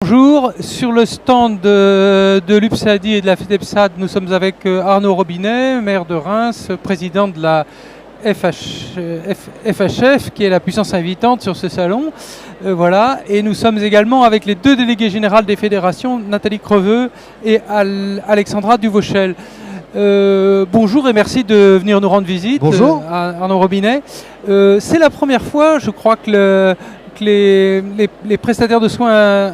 Bonjour, sur le stand de l'UPSADI et de la FEDEPSAD, nous sommes avec Arnaud Robinet, maire de Reims, président de la FHF, qui est la puissance invitante sur ce salon. Voilà. Et nous sommes également avec les deux délégués générales des fédérations, Nathalie Creveux et Alexandra Duvauchel. Bonjour et merci de venir nous rendre visite. Bonjour. Arnaud Robinet. C'est la première fois, je crois, que les prestataires de soins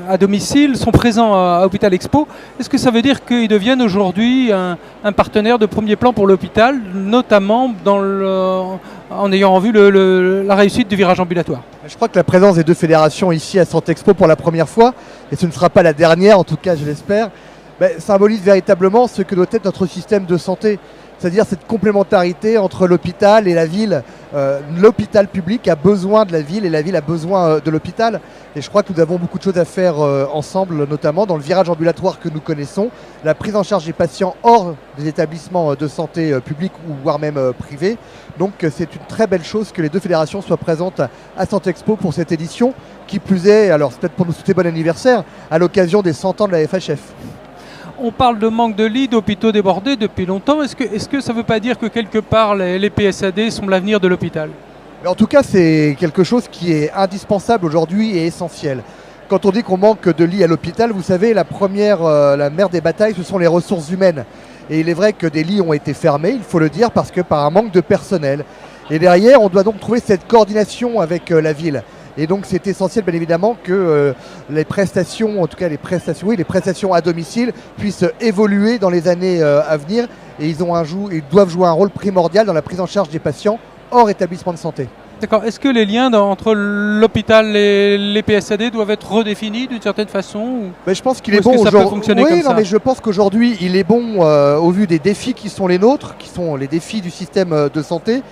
à domicile sont présents à Hôpital Expo. Est-ce que ça veut dire qu'ils deviennent aujourd'hui un partenaire de premier plan pour l'hôpital, notamment en ayant en vue la réussite du virage ambulatoire? Je crois que la présence des deux fédérations ici à Santé Expo pour la première fois, et ce ne sera pas la dernière, en tout cas je l'espère, symbolise véritablement ce que doit être notre système de santé. C'est-à-dire cette complémentarité entre l'hôpital et la ville. L'hôpital public a besoin de la ville et la ville a besoin de l'hôpital. Et je crois que nous avons beaucoup de choses à faire ensemble, notamment dans le virage ambulatoire que nous connaissons, la prise en charge des patients hors des établissements de santé publics ou voire même privés. Donc c'est une très belle chose que les deux fédérations soient présentes à Santé Expo pour cette édition. Qui plus est, alors c'est peut-être pour nous souhaiter bon anniversaire, à l'occasion des 100 ans de la FHF. On parle de manque de lits, d'hôpitaux débordés depuis longtemps. Est-ce que ça ne veut pas dire que quelque part les PSAD sont l'avenir de l'hôpital? En tout cas, c'est quelque chose qui est indispensable aujourd'hui et essentiel. Quand on dit qu'on manque de lits à l'hôpital, vous savez, la mère des batailles, ce sont les ressources humaines. Et il est vrai que des lits ont été fermés, il faut le dire, parce que par un manque de personnel. Et derrière, on doit donc trouver cette coordination avec la ville. Et donc c'est essentiel bien évidemment que les prestations, en tout cas les prestations à domicile puissent évoluer dans les années à venir. Et ils doivent jouer un rôle primordial dans la prise en charge des patients hors établissement de santé. D'accord. Est-ce que les liens entre l'hôpital et les PSAD doivent être redéfinis d'une certaine façon je pense qu'il est bon aujourd'hui. Oui, mais je pense qu'aujourd'hui il est bon au vu des défis qui sont les nôtres, qui sont les défis du système de santé,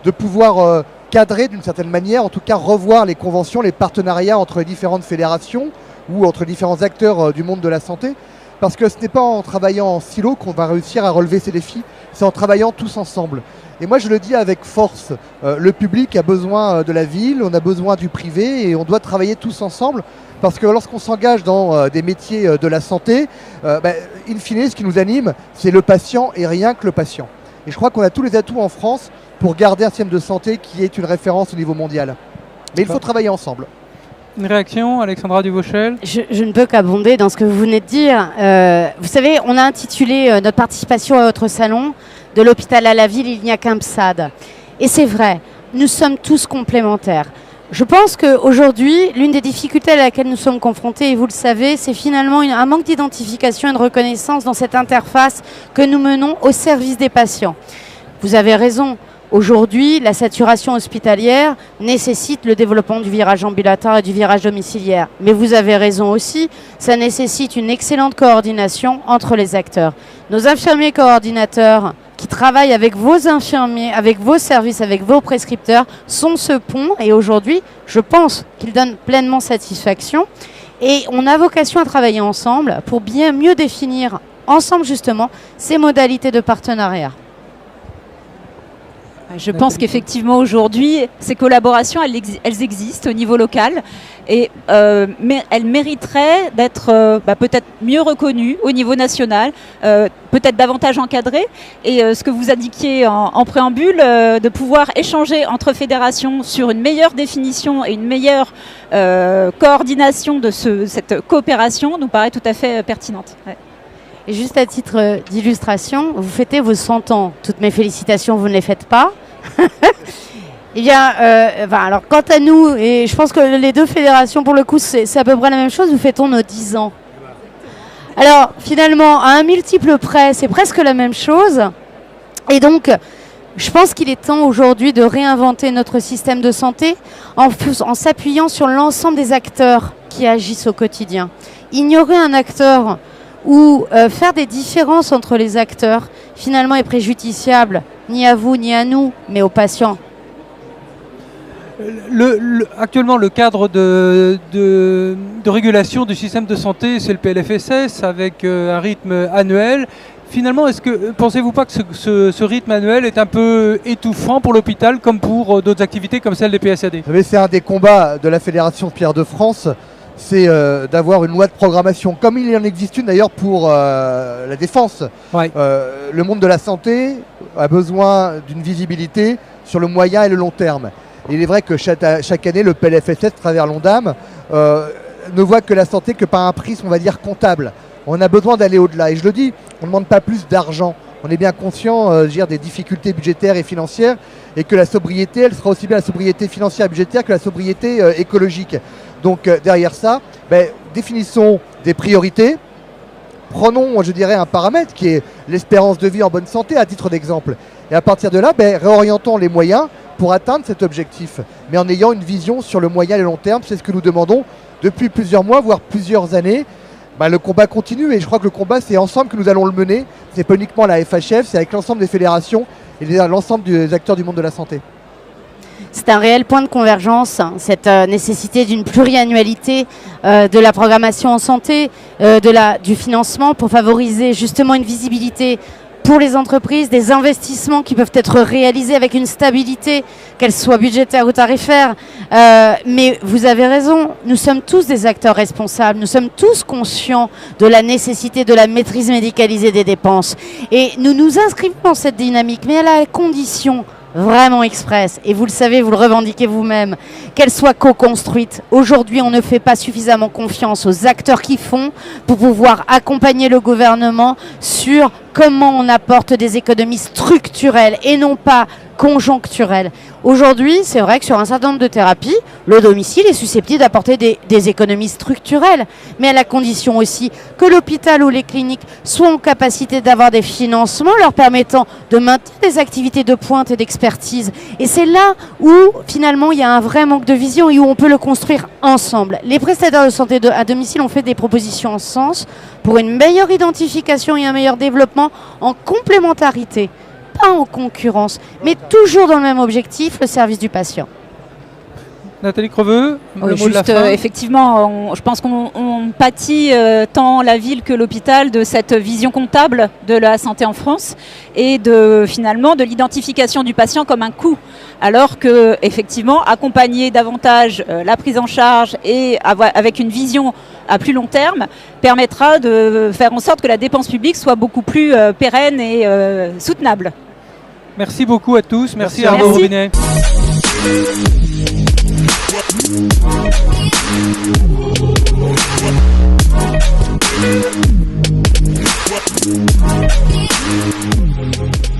de pouvoir cadrer d'une certaine manière, en tout cas revoir les conventions, les partenariats entre les différentes fédérations ou entre différents acteurs du monde de la santé. Parce que ce n'est pas en travaillant en silo qu'on va réussir à relever ces défis, c'est en travaillant tous ensemble. Et moi je le dis avec force, le public a besoin de la ville, on a besoin du privé et on doit travailler tous ensemble. Parce que lorsqu'on s'engage dans des métiers de la santé, in fine ce qui nous anime, c'est le patient et rien que le patient. Et je crois qu'on a tous les atouts en France pour garder un système de santé qui est une référence au niveau mondial. Mais il faut travailler ensemble. Une réaction, Alexandra Duvauchel? Je ne peux qu'abonder dans ce que vous venez de dire. Vous savez, on a intitulé notre participation à votre salon « De l'hôpital à la ville, il n'y a qu'un PSAD ». Et c'est vrai, nous sommes tous complémentaires. Je pense qu'aujourd'hui, l'une des difficultés à laquelle nous sommes confrontés, et vous le savez, c'est finalement un manque d'identification et de reconnaissance dans cette interface que nous menons au service des patients. Vous avez raison. Aujourd'hui, la saturation hospitalière nécessite le développement du virage ambulatoire et du virage domiciliaire. Mais vous avez raison aussi, ça nécessite une excellente coordination entre les acteurs. Nos infirmiers coordinateurs qui travaillent avec vos infirmiers, avec vos services, avec vos prescripteurs, sont ce pont. Et aujourd'hui, je pense qu'ils donnent pleinement satisfaction. Et on a vocation à travailler ensemble pour bien mieux définir ensemble justement ces modalités de partenariat. Je pense qu'effectivement aujourd'hui, ces collaborations, elles existent au niveau local et mais elles mériteraient d'être peut-être mieux reconnues au niveau national, peut-être davantage encadrées. Et ce que vous indiquiez en préambule, de pouvoir échanger entre fédérations sur une meilleure définition et une meilleure coordination de cette coopération nous paraît tout à fait pertinente. Ouais. Et juste à titre d'illustration, vous fêtez vos 100 ans. Toutes mes félicitations, vous ne les faites pas. Eh bien, alors quant à nous, et je pense que les deux fédérations, pour le coup, c'est à peu près la même chose, nous fêtons nos 10 ans. Alors, finalement, à un multiple près, c'est presque la même chose. Et donc, je pense qu'il est temps aujourd'hui de réinventer notre système de santé en s'appuyant sur l'ensemble des acteurs qui agissent au quotidien. Ignorer un acteur ou faire des différences entre les acteurs, finalement, est préjudiciable, ni à vous, ni à nous, mais aux patients. Actuellement, le cadre de régulation du système de santé, c'est le PLFSS, avec un rythme annuel. finalement, pensez-vous pas que ce rythme annuel est un peu étouffant pour l'hôpital comme pour d'autres activités comme celle des PSAD? Vous savez, c'est un des combats de la Fédération Pierre de France, c'est d'avoir une loi de programmation, comme il en existe une d'ailleurs pour la défense. Ouais. Le monde de la santé a besoin d'une visibilité sur le moyen et le long terme. Et il est vrai que chaque année, le PLFSS, à travers l'ONDAM, ne voit que la santé que par un prisme, on va dire, comptable. On a besoin d'aller au-delà. Et je le dis, on ne demande pas plus d'argent. On est bien conscient des difficultés budgétaires et financières, et que la sobriété, elle sera aussi bien la sobriété financière et budgétaire que la sobriété écologique. Donc derrière ça, définissons des priorités. Prenons, je dirais, un paramètre qui est l'espérance de vie en bonne santé, à titre d'exemple. Et à partir de là, réorientons les moyens pour atteindre cet objectif, mais en ayant une vision sur le moyen et le long terme. C'est ce que nous demandons depuis plusieurs mois, voire plusieurs années. Le combat continue, et je crois que le combat, c'est ensemble que nous allons le mener. C'est pas uniquement la FHF, c'est avec l'ensemble des fédérations et l'ensemble des acteurs du monde de la santé. C'est un réel point de convergence, cette nécessité d'une pluriannualité de la programmation en santé, du financement pour favoriser justement une visibilité pour les entreprises, des investissements qui peuvent être réalisés avec une stabilité, qu'elle soit budgétaire ou tarifaire. Mais vous avez raison, nous sommes tous des acteurs responsables, nous sommes tous conscients de la nécessité de la maîtrise médicalisée des dépenses. Et nous nous inscrivons dans cette dynamique, mais à la condition vraiment express, et vous le savez, vous le revendiquez vous-même, qu'elle soit co-construite. Aujourd'hui, on ne fait pas suffisamment confiance aux acteurs qui font pour pouvoir accompagner le gouvernement sur comment on apporte des économies structurelles et non pas conjoncturelles. Aujourd'hui, c'est vrai que sur un certain nombre de thérapies, le domicile est susceptible d'apporter des économies structurelles, mais à la condition aussi que l'hôpital ou les cliniques soient en capacité d'avoir des financements leur permettant de maintenir des activités de pointe et d'expertise. Et c'est là où, finalement, il y a un vrai manque de vision et où on peut le construire ensemble. Les prestataires de santé à domicile ont fait des propositions en ce sens pour une meilleure identification et un meilleur développement en complémentarité, pas en concurrence, mais toujours dans le même objectif, le service du patient. Nathalie Creveux, le mot de la fin. Effectivement, je pense qu'on pâtit tant la ville que l'hôpital de cette vision comptable de la santé en France et finalement de l'identification du patient comme un coût. Alors que, effectivement, accompagner davantage la prise en charge et avec une vision à plus long terme permettra de faire en sorte que la dépense publique soit beaucoup plus pérenne et soutenable. Merci beaucoup à tous. Merci Arnaud Robinet. Merci.